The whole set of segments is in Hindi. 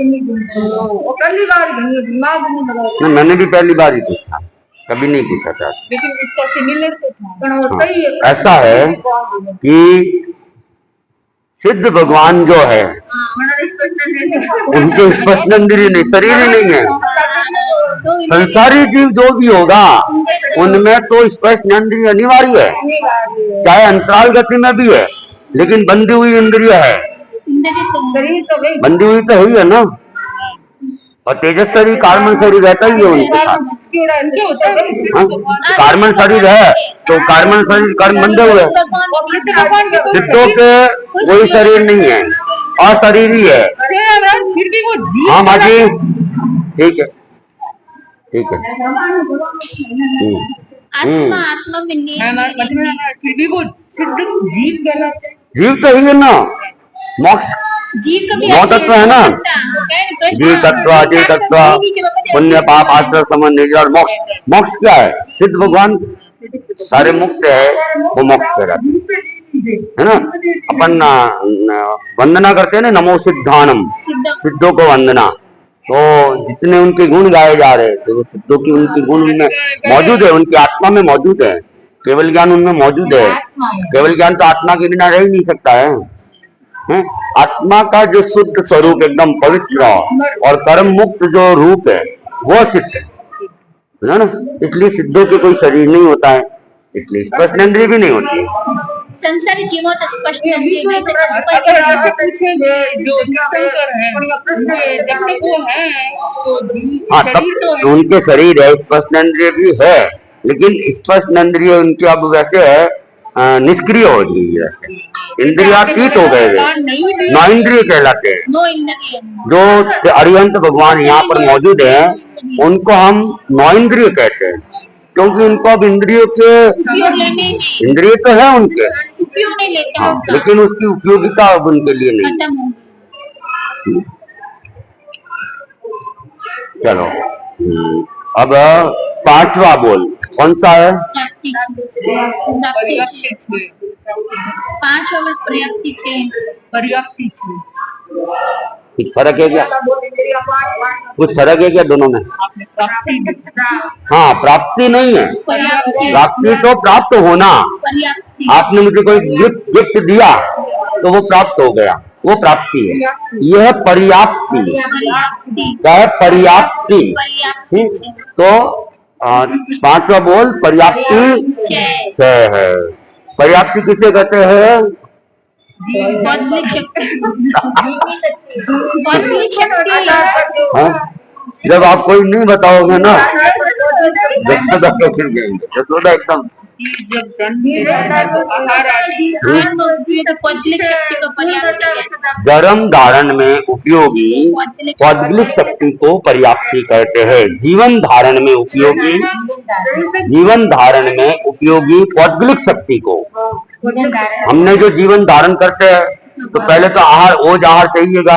पहली बार दिमाग नहीं लगा। मैंने भी पहली बार ही पूछा, कभी नहीं पूछा था। लेकिन इसका सिमिलर तो था। ऐसा है कि सिद्ध भगवान जो है उनके स्पर्शेंद्रिय नहीं, शरीर ही नहीं है। संसारी जीव जो भी होगा उनमें तो स्पर्शेंद्रिय अनिवार्य है, चाहे अंतराल गति में भी है, लेकिन बंधी हुई इंद्रिय है, बंधी हुई तो है ही है ना। और तेजस शरीर कार्बन शरीर रहता ही है उनके साथ। कार्बन शरीर है तो कार्बन शरीर कर्म बंधे हुए। सिद्धों के कोई शरीर नहीं है, अशरीरी है। हाँ माँ जी, ठीक है ठीक है। आत्मा में फिर भी वो सिद्ध जीव कहलाते हैं। जीव तो ही है ना, मोक्ष नौ तत्व है ना, जीव तत्व, अजय तत्व, पुण्य पाप आश्रय समन निर्जर मोक्ष। मोक्ष क्या है? सिद्ध भगवान सारे मुक्त है, वो मोक्ष कहलाते है ना। अपन वंदना करते हैं ना, नमो सिद्धानम, सिद्धों को वंदना। तो जितने उनके गुण गाए जा रहे तो वो सिद्धों की उनके गुण उनमें मौजूद है, उनकी आत्मा में मौजूद है, केवल ज्ञान उनमें मौजूद है। केवल ज्ञान तो आत्मा के बिना रह ही नहीं सकता है। आत्मा का जो शुद्ध स्वरूप एकदम पवित्र और कर्म मुक्त जो रूप है वो सिद्ध है ना। इसलिए सिद्धों के कोई शरीर नहीं होता है, इसलिए स्पर्शेंद्रिय भी नहीं होती है। संसारी जीवों तो स्पष्ट जो हाँ, तब उनके शरीर है, स्पर्शेंद्रिय भी है, लेकिन स्पर्शेंद्रिय उनके अब वैसे है निष्क्रिय हो गई है, इंद्रियातीत हो गए, नौ इंद्रिय कहलाते हैं। जो अरिहंत भगवान यहाँ पर मौजूद है उनको हम नौ इंद्रिय कहते हैं, क्योंकि उनको अब इंद्रियों के इंद्रिय तो है उनके, हाँ, लेकिन उसकी उपयोगिता अब उनके लिए नहीं। चलो अब पांचवा बोल कौन सा है? कुछ फर्क है क्या? कुछ फर्क है क्या दोनों में? हाँ, प्राप्ति नहीं है, प्राप्ति तो प्राप्त होना। आपने मुझे कोई गिफ्ट दिया तो वो प्राप्त हो गया, वो प्राप्ति है। यह पर्याप्ति, क्या है? पर्याप्ति। तो पांचवा बोल पर्याप्ति है। पर्याप्ति किसे कहते हैं? जब आप कोई नहीं बताओगे ना जसोदा तो फिर जाएंगे, जसोदा एकदम धर्म धारण में उपयोगी पौद्गलिक शक्ति को पर्याप्ति कहते हैं। जीवन धारण में उपयोगी, जीवन धारण में उपयोगी पौद्गलिक शक्ति को, हमने जो जीवन धारण करते हैं तो पहले तो आहार, ओज आहार चाहिएगा,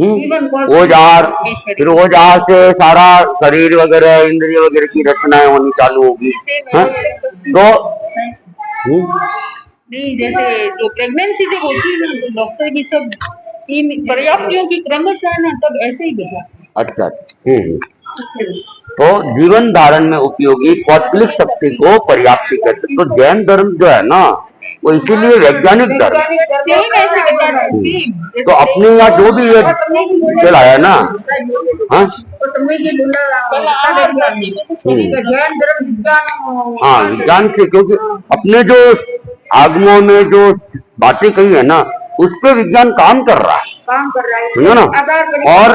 ओज आहार, फिर ओज आहार से सारा शरीर वगैरह इंद्रिय वगैरह की रचनाएं होनी चालू होगी। तो नहीं, जैसे जो प्रेगनेंसी जब होती है ना तो डॉक्टर की सब पर्याप्तियों की क्रमशः ना तब ऐसे ही बता। अच्छा, तो जीवन धारण में उपयोगी पौद्गलिक शक्ति को पर्याप्ति कहते। तो जैन धर्म जो है ना वो इसीलिए वैज्ञानिक धर्म, तो अपने यहाँ जो भी ये चलाया ना, हाँ हाँ विज्ञान से, क्योंकि अपने जो आगमों में जो बातें कही है ना उस पर विज्ञान काम कर रहा है, समझो ना। और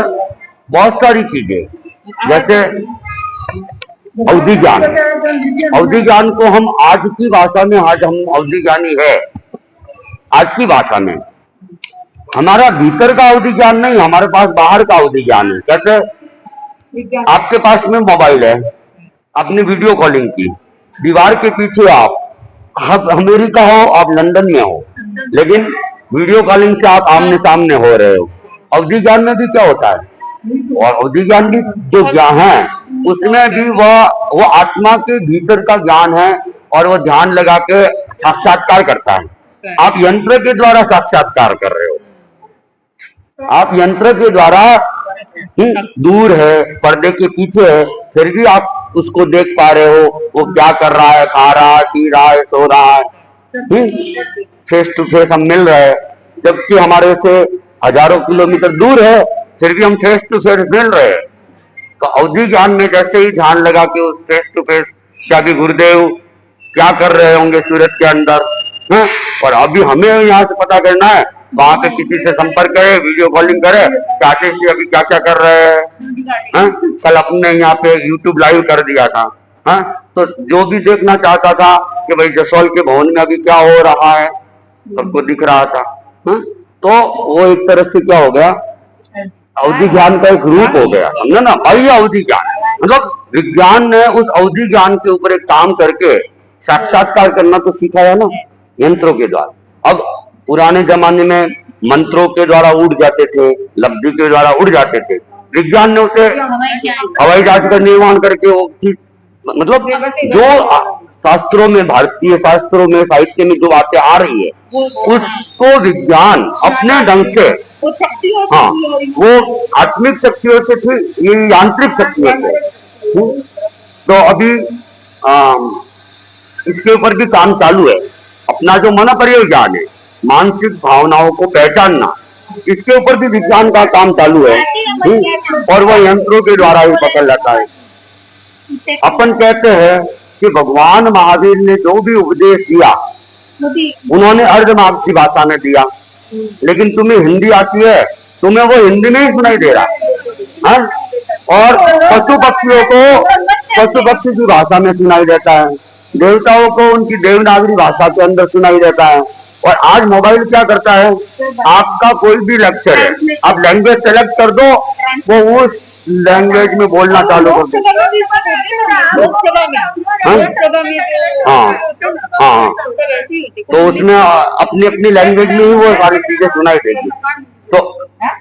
बहुत सारी चीजें जैसे अवधि ज्ञान, अवधि ज्ञान को हम आज की भाषा में, आज हम अवधि ज्ञानी है आज की भाषा में, हमारा भीतर का अवधि ज्ञान नहीं, हमारे पास बाहर का अवधि ज्ञान है। जैसे आपके पास में मोबाइल है, आपने वीडियो कॉलिंग की, दीवार के पीछे आप अमेरिका हो, आप लंदन में हो, लेकिन वीडियो कॉलिंग से आप आमने सामने हो रहे हो। अवधि ज्ञान में भी क्या होता है, और अवधि ज्ञान भी जो ज्ञान है उसमें भी वो आत्मा के भीतर का ज्ञान है, और वो ध्यान लगा के साक्षात्कार करता है। आप यंत्र के द्वारा साक्षात्कार कर रहे हो, आप यंत्र के द्वारा दूर है, पर्दे के पीछे है, फिर भी आप उसको देख पा रहे हो, वो क्या कर रहा है, खा रहा है, पी रहा है, सो रहा है, फेस टू फेस हम मिल रहे हैं। जबकि हमारे से हजारों किलोमीटर दूर है, फिर भी हम फेस टू फेस मिल रहे हैं। तो अवधि ज्ञान में जैसे ही ध्यान लगा कि उस फेस टू फेस क्या भी गुरुदेव क्या कर रहे होंगे सूरत के अंदर, है? और अभी हमें यहाँ से पता करना है, वहां पे किसी से संपर्क करे, वीडियो कॉलिंग करे, चाचे जी अभी क्या क्या कर रहे हैं। कल अपने यहाँ पे YouTube लाइव कर दिया था, है? तो जो भी देखना चाहता था कि भाई जसौल के भवन में अभी क्या हो रहा है, सबको दिख रहा था, है? तो वो एक तरह से क्या हो गया, अवधि ज्ञान का एक रूप हो गया, समझे ना भाई। अवधि ज्ञान मतलब विज्ञान ने उस अवधि ज्ञान के ऊपर एक काम करके साक्षात्कार करना तो सिखाया ना, यंत्रों के द्वारा। अब पुराने जमाने में मंत्रों के द्वारा उड़ जाते थे, लब्धि के द्वारा उड़ जाते थे, विज्ञान ने उसे हवाई जहाज का निर्माण करके वो चीज, मतलब जो शास्त्रों में, भारतीय शास्त्रों में, साहित्य में जो बातें आ रही है, उसको विज्ञान अपने ढंग से, हाँ, वो आत्मिक शक्तियों से थी, ये यांत्रिक शक्तियों से। तो अभी इसके ऊपर भी काम चालू है। अपना जो मन परिज्ञान है, मानसिक भावनाओं को पहचानना, इसके ऊपर भी विज्ञान का काम चालू है, और वह यंत्रों के द्वारा ही पकड़ लेता है। अपन कहते हैं कि भगवान महावीर ने जो भी उपदेश दिया उन्होंने अर्धमागधी भाषा में दिया, लेकिन तुम्हें हिंदी आती है, तुम्हें वो हिंदी में ही सुनाई दे रहा है, और पशु पक्षी की भाषा में सुनाई देता है, देवताओं को उनकी देवनागरी भाषा के अंदर सुनाई देता है। और आज मोबाइल क्या करता है, आपका कोई भी लेक्चर है, आप लैंग्वेज सेलेक्ट कर दो, वो उस लैंग्वेज में बोलना चालू कर दो। हाँ, तो उसमें अपनी अपनी लैंग्वेज में ही वो सारी चीजें सुनाई देगी। तो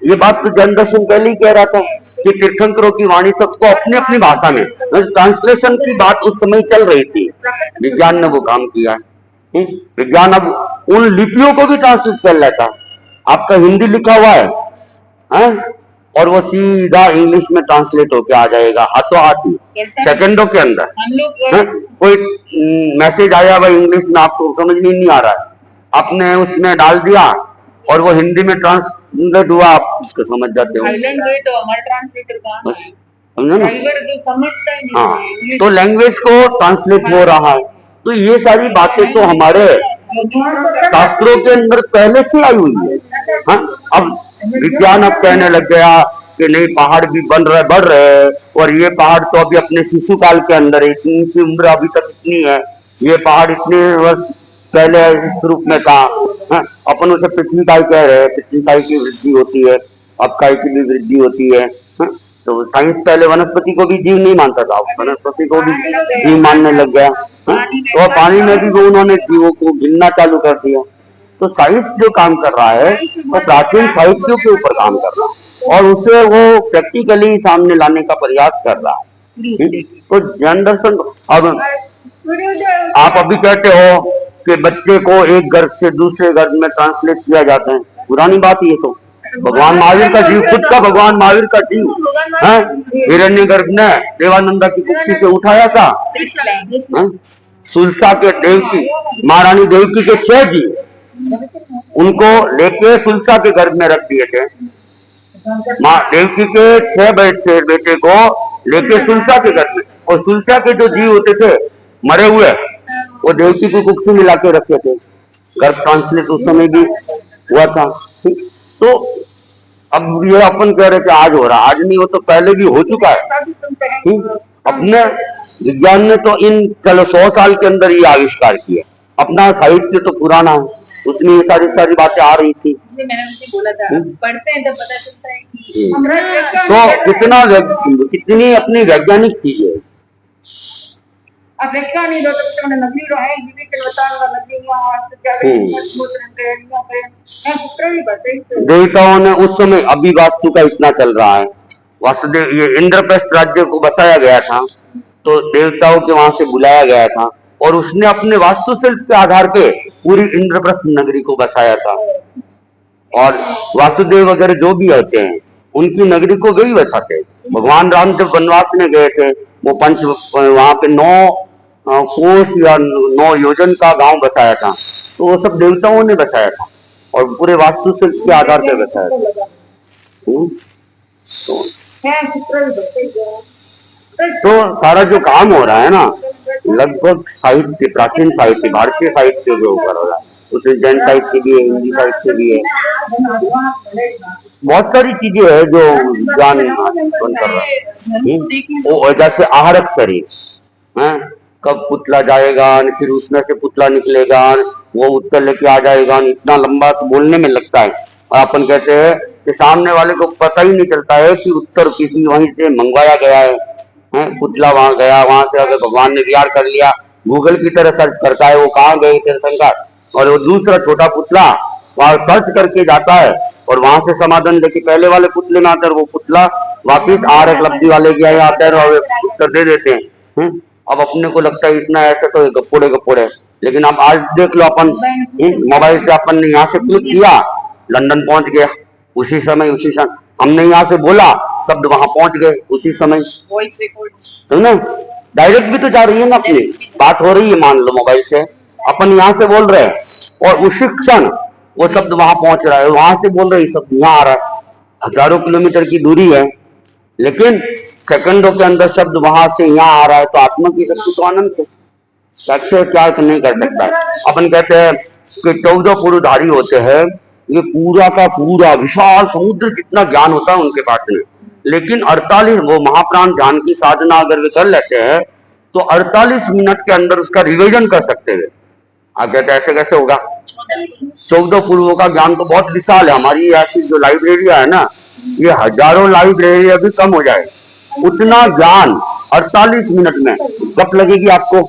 ये बात तो जन दर्शन पहले ही कह रहा था कि तीर्थंकरों की वाणी सबको अपनी अपनी भाषा में, ट्रांसलेशन की बात उस समय चल रही थी, विज्ञान ने वो काम किया। विज्ञान अब उन लिपियों को भी ट्रांसलेट कर लेता है। आपका हिंदी लिखा हुआ है, और वो सीधा इंग्लिश में ट्रांसलेट होके आ जाएगा, हाथों हाथ ही, सेकंडों के अंदर। कोई मैसेज आया भाई इंग्लिश में, आपको समझ में नहीं आ रहा है, आपने उसमें डाल दिया और वो हिंदी में ट्रांसलेट हुआ, आप उसको समझ जाते हो, समझे ना। हाँ, तो लैंग्वेज को ट्रांसलेट हो रहा है। तो ये सारी बातें तो हमारे शास्त्रों के अंदर पहले से आई हुई है। हाँ, अब विज्ञान अब कहने लग गया कि नहीं, पहाड़ भी बढ़ रहे हैं, और ये पहाड़ तो अभी अपने शिशु काल के अंदर है, इतनी उम्र अभी तक इतनी है, ये पहाड़ इतने वर्ष पहले इस रूप में था। हाँ, अपन उसे पृथ्वी काय कह रहे हैं, पृथ्वी काय की वृद्धि होती है, अब काय की भी वृद्धि होती है। हाँ, तो साइंस पहले वनस्पति को भी जीव नहीं मानता था, वनस्पति को भी जीव मानने लग गया। हाँ, तो पानी में भी वो उन्होंने जीवों को गिनना चालू कर दिया। तो साइंस जो काम कर रहा है वो प्राचीन साहित्यों के ऊपर काम कर रहा है, और उसे वो प्रैक्टिकली सामने लाने का प्रयास कर रहा है। तो जन दर्शन, अब आप अभी कहते हो कि बच्चे को एक घर से दूसरे घर में ट्रांसलेट किया जाता है, पुरानी बात ये तो भगवान महावीर का जीव, खुद का भगवान महावीर का जीव है, हिरण्यगर्भ ने देवानंदा की कुक्षी से उठाया था। सुलसा के देवकी, महारानी देवकी के 6 जीव, उनको लेके सुलसा के गर्भ में रख दिए थे। माँ देवकी के 6 बेटे को लेके सुलसा के गर्भ में, और सुलसा के जो जीव होते थे मरे हुए, वो देवकी को कुक्षी मिला के रखे थे। गर्भ ट्रांसलेट उस समय भी हुआ था। तो अब ये अपन कह रहे थे आज हो रहा, आज नहीं, वो तो पहले भी हो चुका है। अपने विज्ञान ने तो इन चलो 100 साल के अंदर ये आविष्कार किया, अपना साहित्य तो पुराना है, उसमें ये सारी बातें आ रही थी। मैंने उसे बोला था, पढ़ते हैं तो पता चलता है कि तो कितनी अपनी वैज्ञानिक चीज है। देवताओं ने उस समय, अभी वास्तु का इतना चल रहा है, वासुदेव ये इंद्रप्रस्थ राज्य को बसाया गया था, तो देवताओं के वहां से बुलाया गया था, और उसने अपने वास्तुशिल्प के आधार पे पूरी इंद्रप्रस्थ नगरी को बसाया था। और वासुदेव वगैरह जो भी होते हैं उनकी नगरी को वही बसाते। भगवान राम जब वनवास में गए थे वो वहां पे 9 कोस या 9 योजन का गांव बसाया था, तो वो सब देवताओं ने बसाया था और पूरे वास्तुशिल्प के आधार पर बसाया था। तो सारा जो काम हो रहा है ना लगभग साहित्य, प्राचीन साहित्य, भारतीय साहित्य के ऊपर हो रहा है। उसमें जैन साहित्य भी है, हिंदी साहित्य भी है, बहुत सारी चीजें है जो ज्ञान उत्पन्न कर रहा है। वो जैसे आहरक शरीर है, कब पुतला जाएगा, फिर उसमें से पुतला निकलेगा, वो उत्तर लेके आ जाएगा, इतना लंबा तो बोलने में लगता है। और अपन कहते हैं कि सामने वाले को पता ही नहीं चलता है कि उत्तर किसी वहीं से मंगवाया गया है। पुतला वहां गया, वहां से अगर भगवान ने विहार कर लिया, गूगल की तरह सर्च करता है वो कहाँ गए तीर्थंकर, और वो दूसरा छोटा पुतला वहां सर्च करके जाता है और वहां से समाधान लेके पहले वाले पुतले में आता है, वो पुतला वापिस आहरक लब्धि वाले के आता है और उत्तर दे देते हैं। अब अपने को लगता है इतना ऐसा तो गप्पोड़े, लेकिन अब आज देख लो, अपन मोबाइल से अपन ने यहाँ से क्लिक किया, लंदन पहुंच गया उसी समय, हमने यहाँ से बोला, शब्द वहां पहुंच गए उसी समय। वॉइस रिकॉर्ड समझे, डायरेक्ट भी तो जा रही है ना, अपनी बात हो रही है, मान लो मोबाइल से अपन यहाँ से बोल रहे हैं और उसी क्षण वो शब्द वहां पहुंच रहा है, वहां से बोल रहे शब्द यहाँ आ रहा है। हजारों किलोमीटर की दूरी है, लेकिन सेकंडों के अंदर शब्द वहां से यहाँ आ रहा है। तो आत्मा की शक्ति तो अनंत है, क्या नहीं कर सकता है। अपन कहते हैं कि 14 पुरुधारी होते हैं, ये पूरा का पूरा विशाल समुद्र जितना ज्ञान होता है उनके पास में, लेकिन 48 वो महाप्राण ध्यान की साधना अगर वे कर लेते हैं तो 48 मिनट के अंदर उसका रिवीजन कर सकते हैं। आप कहते हैं ऐसे कैसे होगा? 14 पूर्वों का ज्ञान तो बहुत विशाल है। हमारी ऐसी जो लाइब्रेरिया है ना, ये हजारों लाइब्रेरिया भी कम हो जाए उतना ज्ञान 48 मिनट में। गप लगेगी आपको,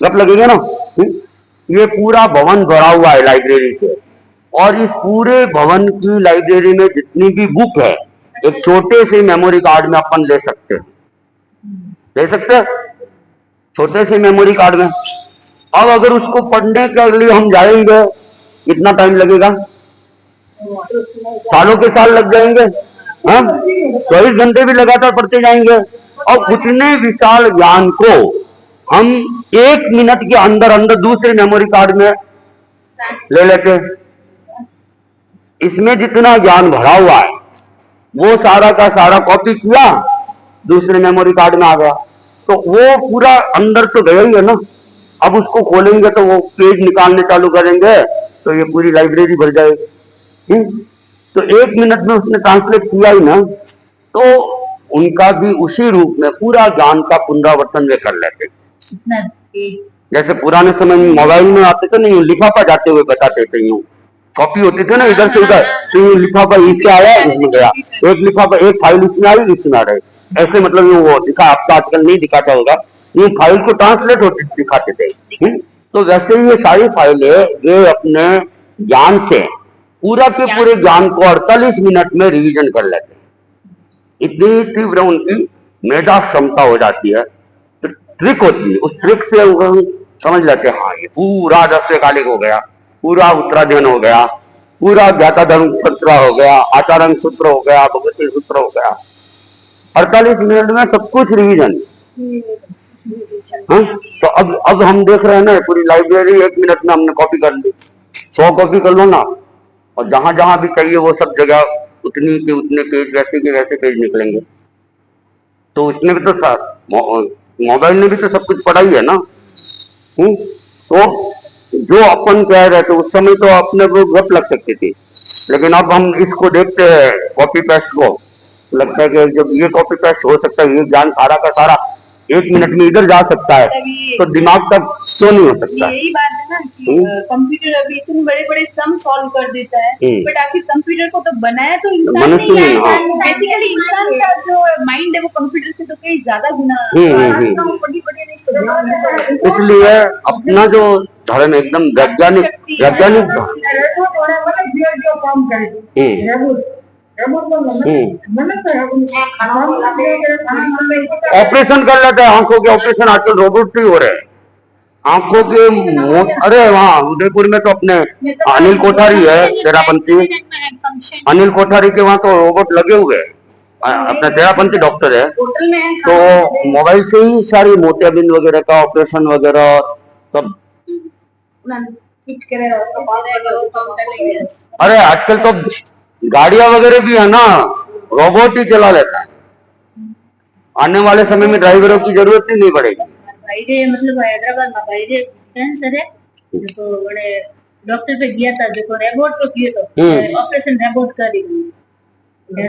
गप लगेगा ना। ये पूरा भवन भरा हुआ है लाइब्रेरी से, और इस पूरे भवन की लाइब्रेरी में जितनी भी बुक है एक छोटे से मेमोरी कार्ड में अपन ले सकते हैं, छोटे से मेमोरी कार्ड में। अब अगर उसको पढ़ने के लिए हम जाएंगे, कितना टाइम लगेगा? सालों के साल लग जाएंगे। 24 घंटे भी लगातार पढ़ते जाएंगे, और उतने विशाल ज्ञान को हम 1 मिनट के अंदर अंदर दूसरे मेमोरी कार्ड में ले लेते हैं। इसमें जितना ज्ञान भरा हुआ है वो सारा का सारा कॉपी किया, दूसरे मेमोरी कार्ड में आ गया, तो वो पूरा अंदर तो गया ही है ना। अब उसको खोलेंगे तो वो पेज निकालने चालू करेंगे तो ये पूरी लाइब्रेरी भर जाएगी। तो 1 मिनट में उसने ट्रांसलेट किया ही ना, तो उनका भी उसी रूप में पूरा ज्ञान का पुनरावर्तन वे कर लेते। जैसे पुराने समय में मोबाइल में आते थे ना, लिफाफा जाते हुए बताते थे, यूं कॉपी होती थी ना इधर से उधर, तो ये लिफाफा इससे आया इसमें गया, एक लिफाफा एक फाइल इसमें आई इसमें आ रही, ऐसे मतलब ये वो दिखा। आपको आजकल नहीं दिखाता होगा, ये फाइल को ट्रांसलेट होते दिखाते थे। तो वैसे ही ये सारी फाइलें ये अपने ज्ञान से पूरा के पूरे ज्ञान को 48 मिनट में रिवीजन कर लेते हैं। इतनी तीव्र उनकी मेधा क्षमता हो जाती है। तो ट्रिक होती है, उस ट्रिक से समझ लेते हैं हाँ ये पूरा 10 कालिक हो गया, पूरा उत्तराध्ययन हो गया, पूरा ज्ञाता धर्म सूत्र हो गया, आचारण सूत्र हो गया, भगवती सूत्र हो गया। 48 मिनट में सब कुछ रिवीजन। तो अब हम देख रहे हैं ना, पूरी लाइब्रेरी 1 मिनट में हमने कॉपी कर ली। 100 कॉपी कर लो ना, और जहां जहां भी चाहिए वो सब जगह उतनी के उतने पेज, वैसे के वैसे पेज निकलेंगे। तो उसमें भी तो मोबाइल ने भी तो सब कुछ पढ़ा ही है ना। तो जो अपन कह रहे थे उस समय तो अपने को गप लग सकती थी, लेकिन अब हम इसको देखते हैं कॉपी पेस्ट को, लगता है कि जब ये कॉपी पेस्ट हो सकता है, ये ज्ञान सारा का सारा 1 मिनट में इधर जा सकता है, तो दिमाग तक क्यों नहीं हो सकता? यही बात है ना कि कंप्यूटर अभी इतने बड़े बड़े सम सॉल्व कर देता है, बट आखिर कंप्यूटर को तो बनाया तो इंसान ने है। बेसिकली इंसान का जो माइंड है वो कंप्यूटर से तो कई ज्यादा गुना इसलिए अपना जो धर्म एकदम वैज्ञानिक ऑपरेशन कर लेते हैं, आंखों के ऑपरेशन आजकल रोबोट से ही हो रहे हैं। आंखों के अरे वहाँ उदयपुर में तो अपने अनिल कोठारी है तेरापंथी, अनिल कोठारी के वहाँ तो रोबोट लगे हुए हैं, अपना तेरापंथी डॉक्टर है, होटल में तो मोबाइल से ही सारी मोतियाबिंद वगैरह का ऑपरेशन वगैरह सब। अरे आजकल तो गाड़ियां वगैरह भी है ना, रोबोट ही चला लेता है। आने वाले समय में ड्राइवरों की जरूरत ही नहीं पड़ेगी। मतलब हैदराबाद में भाई कैंसर है जो बड़े डॉक्टर पे गया था, देखो रोबोट को किए तो ऑपरेशन रोबोट कर रही